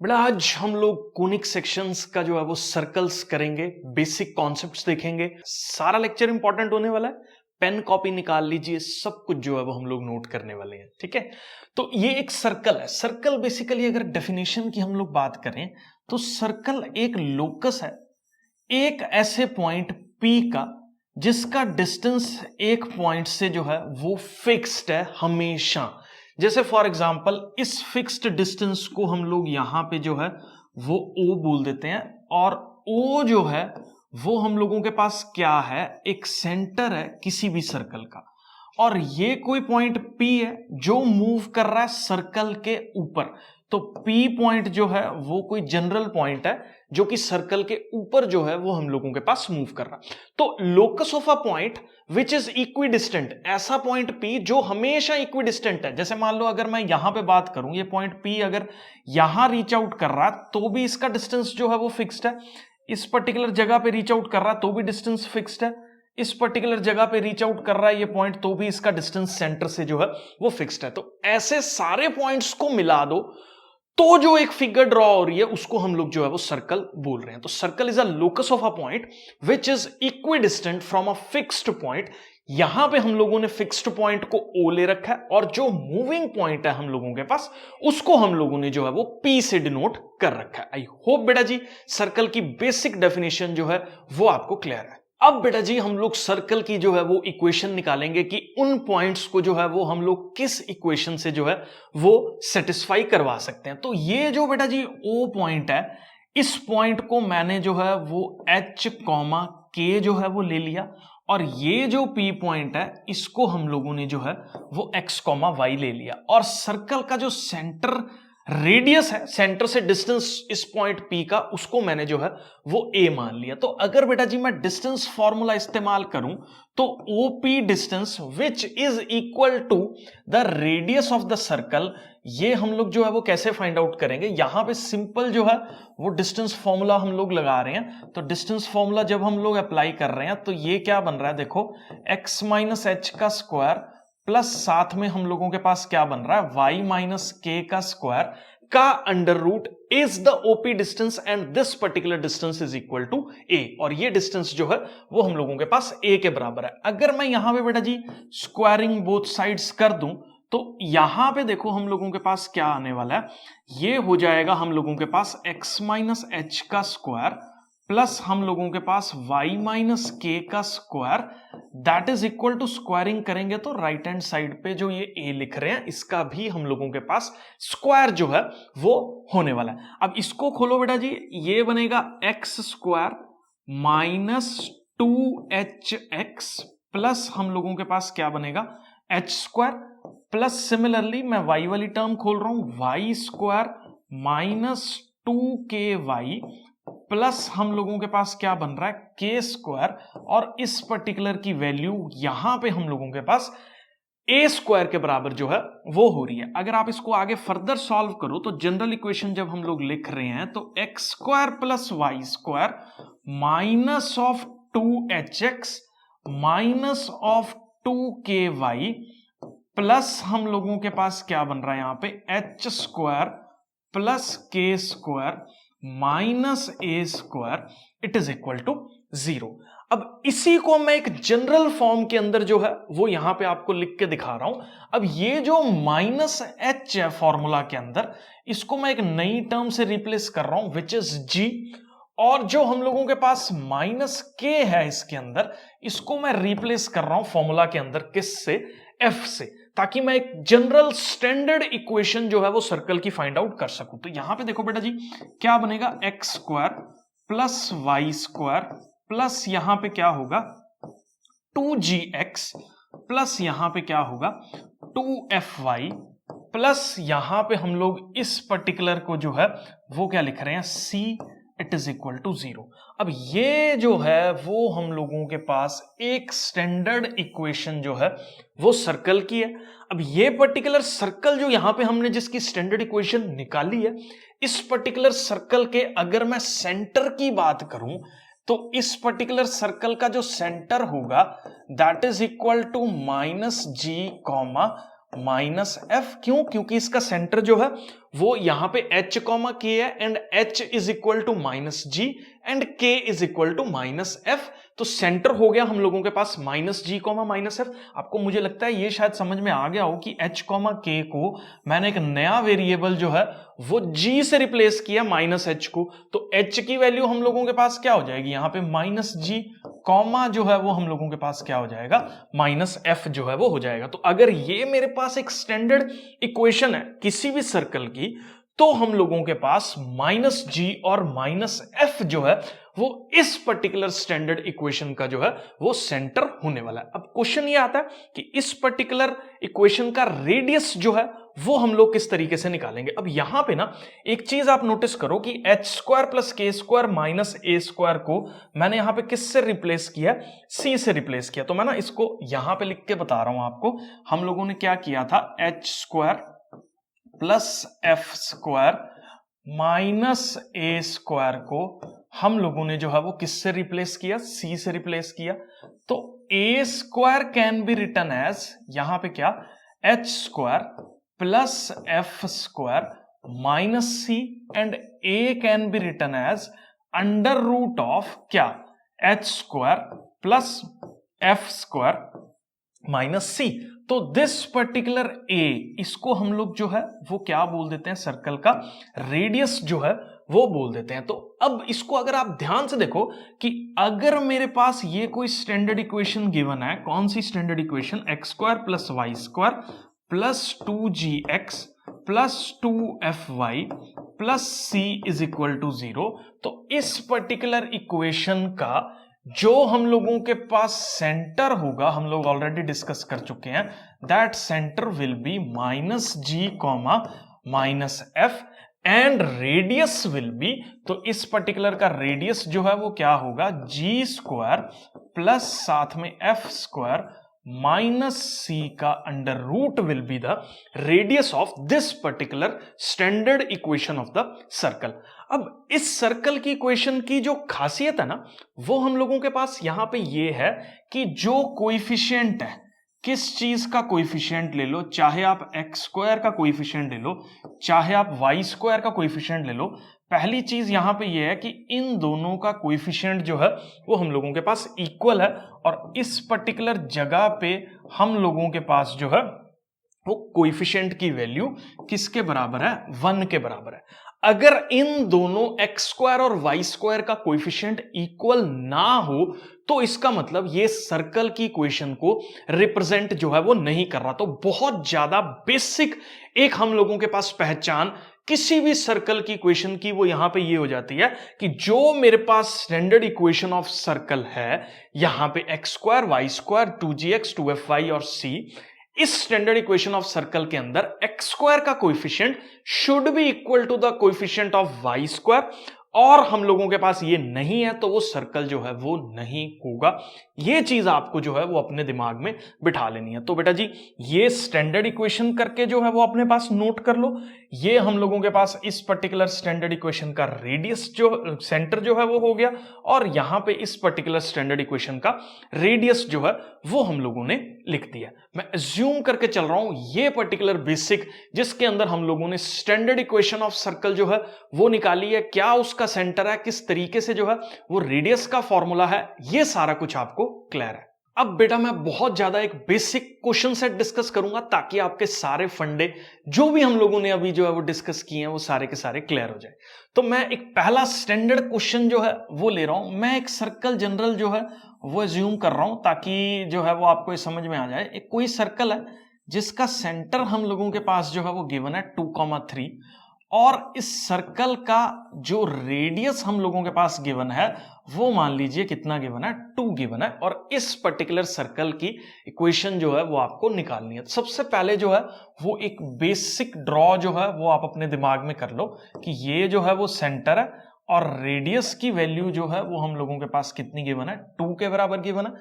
बेटा आज हम लोग कोनिक सेक्शंस का जो है वो सर्कल्स करेंगे, बेसिक कॉन्सेप्ट्स देखेंगे। सारा लेक्चर इंपॉर्टेंट होने वाला है। पेन कॉपी निकाल लीजिए, सब कुछ जो है वो हम लोग नोट करने वाले हैं। ठीक है, तो ये एक सर्कल है। सर्कल बेसिकली अगर डेफिनेशन की हम लोग बात करें तो सर्कल एक लोकस है, एक ऐसे पॉइंट P का जिसका डिस्टेंस एक पॉइंट से जो है वो फिक्स्ड है हमेशा। जैसे फॉर एग्जांपल इस फिक्स्ड डिस्टेंस को हम लोग यहां पे जो है वो O बोल देते हैं, और O जो है वो हम लोगों के पास क्या है, एक सेंटर है किसी भी सर्कल का। और ये कोई पॉइंट P है जो मूव कर रहा है सर्कल के ऊपर। तो P पॉइंट जो है वो कोई जनरल पॉइंट है जो कि सर्कल के ऊपर जो है वो हम लोगों के पास मूव कर रहा है। तो locus of a point which is equidistant, ऐसा पॉइंट P जो हमेशा इक्विडिस्टेंट है। जैसे मान लो अगर मैं यहां पे बात करूं, ये पॉइंट P अगर यहां रीच आउट कर रहा है तो भी इसका डिस्टेंस जो है वो फिक्स्ड है। इस पर्टिकुलर जगह पे रीच आउट कर रहा है तो भी डिस्टेंस फिक्स्ड है। इस पर्टिकुलर जगह पे रीच आउट कर रहा है ये पॉइंट तो भी इसका डिस्टेंस सेंटर से जो है वो फिक्स्ड है। तो ऐसे सारे पॉइंट्स को मिला दो तो जो एक फिगर ड्रॉ हो रही है उसको हम लोग जो है वो सर्कल बोल रहे हैं। तो circle is a locus of a point which is equidistant from a fixed point. यहां पे हम लोगों ने फिक्स्ड पॉइंट को O ले रखा है, और जो मूविंग पॉइंट है हम लोगों के पास उसको हम लोगों ने जो है वो P से डिनोट कर रखा है। आई होप बेटा जी सर्कल की बेसिक डेफिनेशन जो है वो आपको क्लियर है। अब बेटा जी हम लोग सर्कल की जो है वो इक्वेशन निकालेंगे कि उन पॉइंट्स को जो है वो हम लोग किस इक्वेशन से जो है वो सेटिस्फाई करवा सकते हैं। तो ये जो बेटा जी O पॉइंट है, इस पॉइंट को मैंने जो है वो H, K जो है वो ले लिया, और ये जो P पॉइंट है इसको हम लोगों ने जो है वो X, Y ले लिया। और सर्कल का जो सेंटर रेडियस है, सेंटर से डिस्टेंस इस पॉइंट P का, उसको मैंने जो है वो A मान लिया। तो अगर बेटा जी मैं डिस्टेंस फॉर्मूला इस्तेमाल करूं तो OP distance which is equal to the radius of the circle, ये हम लोग जो है वो कैसे फाइंड आउट करेंगे। यहां पे सिंपल जो है वो डिस्टेंस फॉर्मूला हम लोग लगा रहे हैं। तो डिस्टेंस फॉर्मूला जब हम लोग अप्लाई कर रहे हैं तो ये क्या बन रहा है, देखो x माइनस एच का स्क्वायर प्लस साथ में हम लोगों के पास क्या बन रहा है y माइनस के का स्क्वायर का under root is the OP distance, and this particular distance is equal to a। और ये डिस्टेंस जो है वो हम लोगों के पास a के बराबर है। अगर मैं यहां पे बेटा जी स्क्वायरिंग बोथ साइड्स कर दूं तो यहां पे देखो हम लोगों के पास क्या आने वाला है, ये हो जाएगा हम लोगों के पास x माइनस एच का स्क्वायर प्लस हम लोगों के पास y माइनस के का square, that is equal to squaring करेंगे तो राइट हैंड साइड पे जो ये a लिख रहे हैं इसका भी हम लोगों के पास स्क्वायर जो है वो होने वाला है। अब इसको खोलो बेटा जी, ये बनेगा x square minus 2hx plus हम लोगों के पास क्या बनेगा h स्क्वायर, प्लस सिमिलरली मैं y वाली टर्म खोल रहा हूं y square minus 2ky plus हम लोगों के पास क्या बन रहा है k स्क्वायर, और इस पर्टिकुलर की वैल्यू यहां पे हम लोगों के पास a स्क्वायर के बराबर जो है वो हो रही है। अगर आप इसको आगे फर्दर सॉल्व करो तो जनरल इक्वेशन जब हम लोग लिख रहे हैं तो x square plus y square minus of 2hx minus of 2ky plus हम लोगों के पास क्या बन रहा है यहां पे h square plus k square minus A square, it is equal to 0। अब इसी को मैं एक जनरल फॉर्म के अंदर जो है वो यहां पे आपको लिख के दिखा रहा हूं। अब ये जो माइनस एच है फॉर्मूला के अंदर, इसको मैं एक नई टर्म से रिप्लेस कर रहा हूं विच इज जी, और जो हम लोगों के पास माइनस के है इसके अंदर, इसको मैं रिप्लेस कर रहा हूं फॉर्मूला के अंदर किस से, एफ से, ताकि मैं एक जनरल स्टैंडर्ड इक्वेशन जो है वो सर्कल की फाइंड आउट कर सकूं। तो यहां पे देखो बेटा जी क्या बनेगा, x square plus y square plus यहां पे क्या होगा 2gx प्लस यहां पे क्या होगा 2fy प्लस यहां पे हम लोग इस पर्टिकुलर को जो है वो क्या लिख रहे हैं c, it is equal to 0। अब ये जो है वो हम लोगों के पास एक स्टैंडर्ड इक्वेशन जो है वो सर्कल की है। अब ये पर्टिकुलर सर्कल जो यहां पे हमने जिसकी स्टैंडर्ड इक्वेशन निकाली है, इस पर्टिकुलर सर्कल के अगर मैं सेंटर की बात करूं तो इस पर्टिकुलर सर्कल का जो सेंटर होगा that is equal to minus g comma minus f. क्यों? क्योंकि इसका सेंटर जो है वो यहां पे h कॉमा k है and h is equal to minus g and k is equal to minus f. तो सेंटर हो गया हम लोगों के पास minus g comma minus f. आपको मुझे लगता है ये शायद समझ में आ गया हो कि h कॉमा k को मैंने एक नया वेरिएबल जो है वो g से रिप्लेस किया माइनस h को, तो h की वैल्यू हम लोगों के पास क्या हो जाएगी यहां पे माइनस जी कॉमा जो है वो हम लोगों के पास क्या हो जाएगा माइनस एफ जो है वो हो जाएगा। तो अगर ये मेरे पास एक स्टैंडर्ड इक्वेशन है किसी भी सर्कल की, तो हम लोगों के पास माइनस जी और माइनस एफ जो है वो इस पर्टिकुलर स्टैंडर्ड इक्वेशन का जो है वो सेंटर होने वाला है। अब क्वेश्चन ये आता है कि इस पर्टिकुलर इक्वेशन का रेडियस जो है वो हम लोग किस तरीके से निकालेंगे। अब यहां पे ना एक चीज आप नोटिस करो कि एच स्क्वायर प्लस के स्क्वायर माइनस ए स्क्वायर को मैंने यहां पे किससे रिप्लेस किया, सी से रिप्लेस किया। तो मैं ना इसको यहां पे लिख के बता रहा हूं आपको। हम लोगों ने क्या किया था, H square plus F square minus ए स्क्वायर को हम लोगों ने जो है वो किससे रिप्लेस किया, सी से रिप्लेस किया। तो A square can be written as यहां पे क्या H square plus F square minus C and A can be written as under root of क्या H square plus F square minus C. तो this particular ए, इसको हम लोग जो है वो क्या बोल देते हैं, सर्कल का रेडियस जो है वो बोल देते हैं। तो अब इसको अगर आप ध्यान से देखो कि अगर मेरे पास ये कोई स्टैंडर्ड इक्वेशन गिवन है, कौन सी standard equation, x square plus y square plus 2gx plus 2fy plus c is equal to 0। तो इस पर्टिकुलर इक्वेशन का जो हम लोगों के पास सेंटर होगा, हम लोग ऑलरेडी डिस्कस कर चुके हैं, that centre will be minus g comma minus f and radius will be, तो इस पर्टिकुलर का रेडियस जो है वो क्या होगा, जी स्क्वायर प्लस साथ में एफ स्क्वायर माइनस सी का under root will be the radius of this particular standard equation of the circle. अब इस सर्कल की इक्वेशन की जो खासियत है ना, वो हम लोगों के पास यहां पे ये है कि जो कोएफिशिएंट है, किस चीज का कोएफिशिएंट ले लो, चाहे आप एक्स स्क्वायर का कोएफिशिएंट ले लो, चाहे आप वाई स्क्वायर का कोएफिशिएंट ले लो, पहली चीज यहां पे ये है कि इन दोनों का कोएफिशिएंट जो है वो हम लोगों के पास इक्वल है, और इस पर्टिकुलर जगह पे हम लोगों के पास जो है वो कोएफिशिएंट की वैल्यू किसके बराबर है, 1 के बराबर है। अगर इन दोनों एक्स स्क्वायर और वाई स्क्वायर का कोएफिशिएंट इक्वल ना हो तो इसका मतलब ये सर्कल की इक्वेशन को रिप्रेजेंट जो है वो नहीं कर रहा। तो बहुत ज्यादा बेसिक एक हम लोगों के पास पहचान किसी भी सर्कल की इक्वेशन की वो यहां पे ये हो जाती है कि जो मेरे पास स्टैंडर्ड इक्वेशन ऑफ सर्कल है, यहां पे x square Y square 2gx 2fy और c, इस स्टैंडर्ड इक्वेशन ऑफ सर्कल के अंदर एक्स स्क्वायर का coefficient should be equal to the coefficient of y square, और हम लोगों के पास ये नहीं है तो वो सर्कल जो है वो नहीं होगा। ये चीज आपको जो है वो अपने दिमाग में बिठा लेनी है। तो बेटा जी ये स्टैंडर्ड इक्वेशन करके जो है वो अपने पास नोट कर लो, ये हम लोगों के पास इस पर्टिकुलर स्टैंडर्ड इक्वेशन का रेडियस जो सेंटर जो है वो हो गया, और यहां पे इस पर्टिकुलर स्टैंडर्ड इक्वेशन का रेडियस जो है वो हम लोगों ने लिख दिया। मैं अज्यूम करके चल रहा हूं ये पर्टिकुलर बेसिक जिसके अंदर हम लोगों ने स्टैंडर्ड इक्वेशन ऑफ सर्कल जो है वो निकाली है, क्या उसका सेंटर है, किस तरीके से जो है वो रेडियस का फॉर्मूला है, ये सारा कुछ आपको क्लियर है। अब बेटा मैं बहुत ज्यादा एक बेसिक क्वेश्चन सेट डिस्कस करूंगा ताकि आपके सारे फंडे जो भी हम लोगों ने अभी जो है वो डिस्कस किए हैं वो सारे के सारे क्लियर हो जाए। तो मैं एक पहला स्टैंडर्ड क्वेश्चन जो है वो ले रहा हूं। मैं एक सर्कल जनरल जो है वो एज्यूम कर रहा हूं ताकि जो है वो आपको समझ में आ जाए। एक कोई सर्कल है जिसका सेंटर हम लोगों के पास जो है वो गिवन है 2,3, और इस सर्कल का जो रेडियस हम लोगों के पास गिवन है वो मान लीजिए कितना गिवन है, 2 गिवन है, और इस पर्टिकुलर सर्कल की इक्वेशन जो है वो आपको निकालनी है। सबसे पहले जो है वो एक बेसिक ड्रॉ जो है वो आप अपने दिमाग में कर लो कि ये जो है वो सेंटर है और रेडियस की वैल्यू जो है वो हम लोगों के पास कितनी गिवन है, 2 के बराबर गिवन है।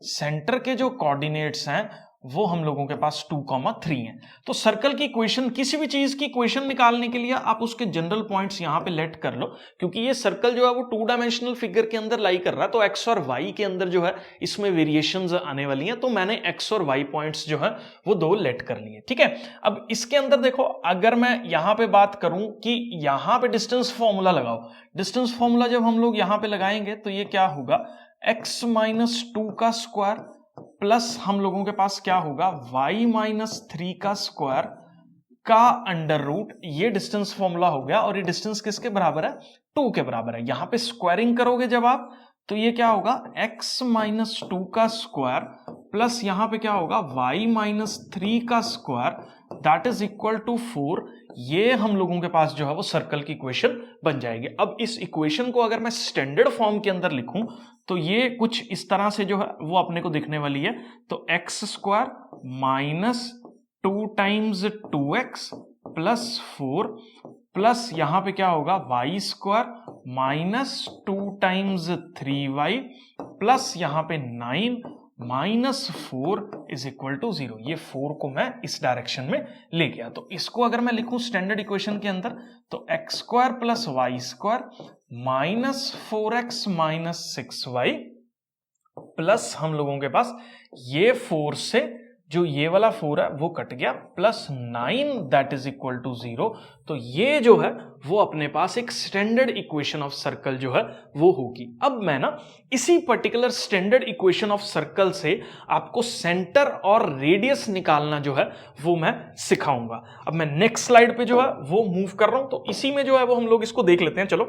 सेंटर के जो कोऑर्डिनेट्स हैं वो हम लोगों के पास 2,3 है। तो सर्कल की इक्वेशन, किसी भी चीज की इक्वेशन निकालने के लिए आप उसके जनरल पॉइंट्स यहां पे लेट कर लो, क्योंकि ये सर्कल जो है वो 2 डायमेंशनल फिगर के अंदर लाई कर रहा है, तो एक्स और वाई के अंदर जो है इसमें वेरिएशंस आने वाली हैं, तो मैंने एक्स और वाई पॉइंट्स जो है वो 2 लेट कर लिए। ठीक है, अब इसके अंदर देखो, अगर मैं यहां पे बात करूं कि यहां पे डिस्टेंस फॉर्मूला लगाओ, डिस्टेंस फॉर्मूला जब हम लोग यहां पे लगाएंगे तो ये क्या होगा, x माइनस 2 का स्क्वायर प्लस हम लोगों के पास क्या होगा, y माइनस 3 का स्क्वायर का अंडर रूट, ये डिस्टेंस फॉर्मूला हो गया। और ये डिस्टेंस किसके बराबर है, 2 के बराबर है। यहां पे स्क्वायरिंग करोगे जब आप, तो ये क्या होगा, x माइनस 2 का स्क्वायर प्लस यहां पे क्या होगा, y माइनस 3 का square, that is equal to 4। ये हम लोगों के पास जो है वो सर्कल की इक्वेशन बन जाएगी। अब इस इक्वेशन को अगर मैं स्टैंडर्ड फॉर्म के अंदर लिखूं तो ये कुछ इस तरह से जो है वो अपने को दिखने वाली है। तो x square minus 2 times 2x plus 4 plus यहां पे क्या होगा, y square minus 2 times 3y plus यहां पे 9 माइनस 4 इज इक्वल टू 0। ये 4 को मैं इस डायरेक्शन में ले गया। तो इसको अगर मैं लिखूं स्टैंडर्ड इक्वेशन के अंदर, तो x square plus y square minus 4x minus 6y plus हम लोगों के पास ये 4 से जो ये वाला 4 है वो कट गया, plus 9 that is equal to 0। तो ये जो है वो अपने पास एक स्टैंडर्ड इक्वेशन ऑफ सर्कल जो है वो होगी। अब मैं ना इसी particular standard equation of circle से आपको सेंटर और रेडियस निकालना जो है वो मैं सिखाऊंगा। अब मैं नेक्स्ट स्लाइड पे जो है वो मूव कर रहा हूं, तो इसी में जो है वो हम लोग इसको देख लेते हैं। चलो,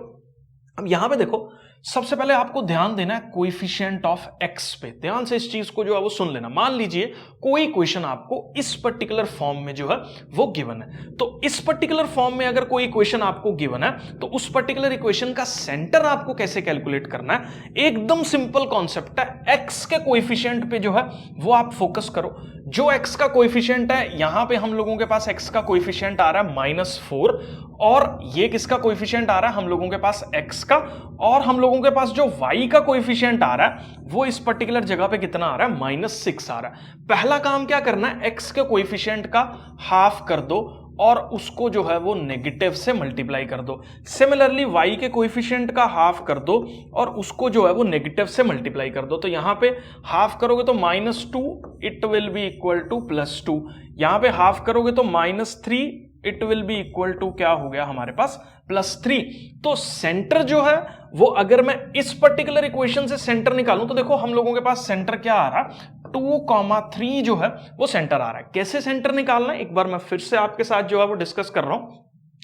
अब यहां पे देखो, सबसे पहले आपको ध्यान देना है कोएफिशिएंट ऑफ एक्स पे। ध्यान से इस चीज को जो है वो सुन लेना। मान लीजिए कोई इक्वेशन आपको इस पर्टिकुलर फॉर्म में जो है वो गिवन है, तो इस पर्टिकुलर फॉर्म में अगर कोई इक्वेशन आपको गिवन है तो उस पर्टिकुलर इक्वेशन का सेंटर आपको कैसे कैलकुलेट करना है, एकदम सिंपल कॉन्सेप्ट है। एक्स के कोएफिशिएंट पे जो है वो आप फोकस करो। जो एक्स का कोएफिशिएंट है, यहां पे हम लोगों के पास एक्स का कोएफिशिएंट आ रहा है -4, और ये किसका कोएफिशिएंट आ रहा है, हम लोगों के पास एक्स का, और हम लोगों के पास जो y का कोएफिशिएंट आ रहा है वो इस पर्टिकुलर जगह पे कितना आ रहा है, -6 आ रहा है। पहला काम क्या करना है, x के कोएफिशिएंट का हाफ कर दो और उसको जो है वो नेगेटिव से मल्टीप्लाई कर दो। सिमिलरली y के कोएफिशिएंट का हाफ कर दो और उसको जो है वो नेगेटिव से मल्टीप्लाई कर दो। तो यहां पे हाफ करोगे तो -2 it will be equal to +2, यहां पे हाफ करोगे तो -3 it will be equal to क्या हो गया हमारे पास, +3। तो सेंटर जो है वो, अगर मैं इस पर्टिकुलर इक्वेशन से सेंटर निकालूं तो देखो हम लोगों के पास सेंटर क्या आ रहा है, 2,3 जो है वो सेंटर आ रहा है। कैसे सेंटर निकालना है, एक बार मैं फिर से आपके साथ जो है वो डिस्कस कर रहा हूं।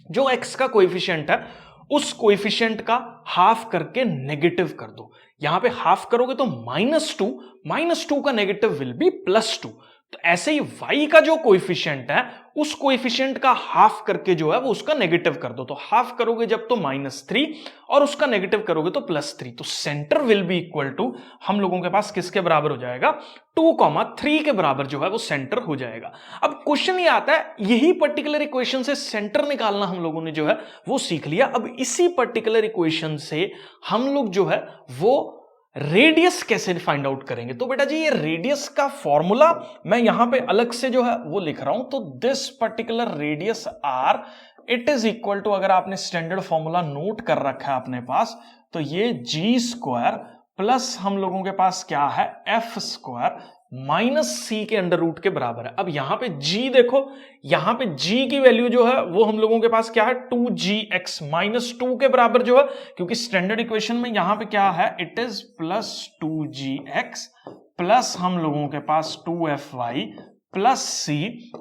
जो एक्स का कोएफिशिएंट है उस कोएफिशिएंट का हाफ करके नेगेटिव कर दो। यहां पे हाफ करोगे तो -2 का नेगेटिव विल बी +2। तो ऐसे ही y का जो कोएफिशिएंट है उस कोएफिशिएंट का हाफ करके जो है वो उसका नेगेटिव कर दो। तो हाफ करोगे जब तो -3 और उसका नेगेटिव करोगे तो +3। तो centre will be equal to हम लोगों के पास किसके बराबर हो जाएगा, 2,3 के बराबर जो है वो सेंटर हो जाएगा। अब क्वेश्चन ये आता है, यही पर्टिकुलर इक्वेशन से सेंटर निकालना हम लोगों ने जो है वो सीख लिया। अब इसी पर्टिकुलर इक्वेशन से हम लोग जो है वो रेडियस कैसे फाइंड आउट करेंगे। तो बेटा जी ये रेडियस का फॉर्मूला मैं यहां पे अलग से जो है वो लिख रहा हूं। तो this particular radius or it is equal to, अगर आपने स्टैंडर्ड फॉर्मूला नोट कर रखा है अपने पास, तो ये g² प्लस हम लोगों के पास क्या है, f² -c के अंडर रूट के बराबर है। अब यहां पे g देखो, यहां पे g की वैल्यू जो है वो हम लोगों के पास क्या है, 2gx -2 के बराबर जो है, क्योंकि स्टैंडर्ड इक्वेशन में यहां पे क्या है, इट इज +2gx प्लस हम लोगों के पास 2fy प्लस c,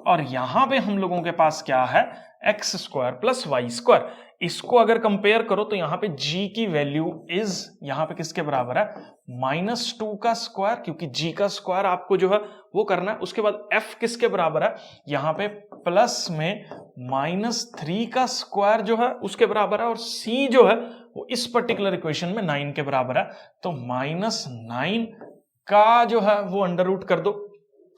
और यहां पे हम लोगों के पास क्या है, x² प्लस y²। इसको अगर कंपेयर करो तो यहां पे g की वैल्यू इज यहां पे किसके बराबर है, -2 का स्क्वायर, क्योंकि g का स्क्वायर आपको जो है वो करना है। उसके बाद f किसके बराबर है, यहां पे प्लस में -3 का स्क्वायर जो है उसके बराबर है, और c जो है वो इस पर्टिकुलर इक्वेशन में 9 के बराबर है। तो -9 का जो है वो अंडर रूट कर दो।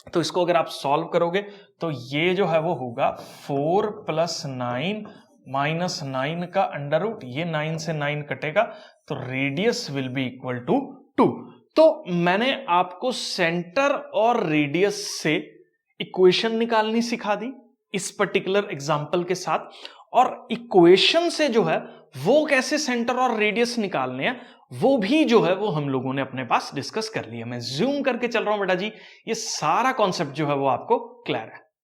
तो इसको अगर आप सॉल्व करोगे तो ये जो है वो होगा 4 + 9 -9 का अंडर रूट, ये 9 से 9 कटेगा, तो radius will be equal to 2। तो मैंने आपको सेंटर और रेडियस से इक्वेशन निकालनी सिखा दी इस पर्टिकुलर एग्जाम्पल के साथ, और इक्वेशन से जो है वो कैसे सेंटर और रेडियस निकालने हैं वो भी जो है वो हम लोगों ने अपने पास डिस्कस कर लिया। मैं जूम करके चल रहा हूं बेटा जी, ये सारा कॉन्सेप्ट जो है वो आपको क्लियर है।